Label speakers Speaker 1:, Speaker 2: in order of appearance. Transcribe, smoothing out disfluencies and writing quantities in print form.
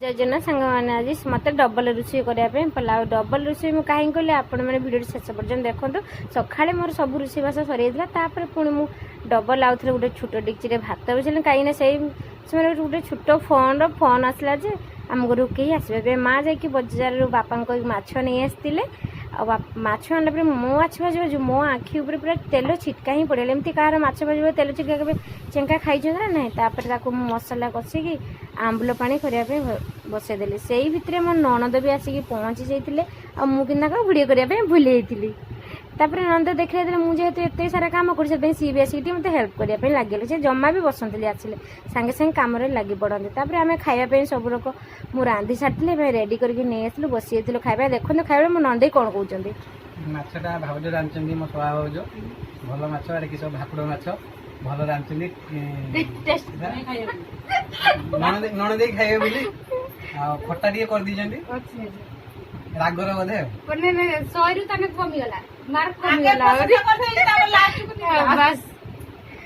Speaker 1: जजना सांग मैंने आज मत डबल रोषे करने पड़ा डबल रोषे मुझे कहीं कहली आपण मैंने भिडियो शेष पर्यटन देखो सकाଳେ मोर सब रोषे बास सर पुणी मु डबल आउ थे गोटे छोट डिक्ची भात बसैली कहीं से समय गोटे छोट फोन आसला जे आम घर कहीं आसवे माँ जा बजार बापा माछ नहीं आसते माछ आनला मो माछ भाज मो आखि पूरा तेल छिटका ही पड़ेगा एमती कह माछ भाज तेल छिटका के चेंका खाई ना ना मसला कषिकी आंबुल पानी करने बसईदेली से भितर मो ननद भी आसिक पहुँची जाते मुझे भिडियो करने भूली जाती नंद देखा मुझे एत सारा कम कर सी भी आसिक मत हेल्प करने लगे से जमा भी बसती आसिले सांगे सांगे कम लगी पड़ते आम खायापी सब लोग मुझे रांधि सारी रेडी करके नहीं आसलु बसी जाइलु खाଇବା देखो खाଇବା मो नंदे कौन कहते
Speaker 2: माछटा भाउज रांधुचंदी मो सवा भाउज भल माछ आड़े सब भाकुड़ माछ भल रांधुचंदी नणदे खाइबे बोली आ खट्टा टिके कर दीचंदी रागर बोधे
Speaker 1: कमी गला मार्क कमी गला बस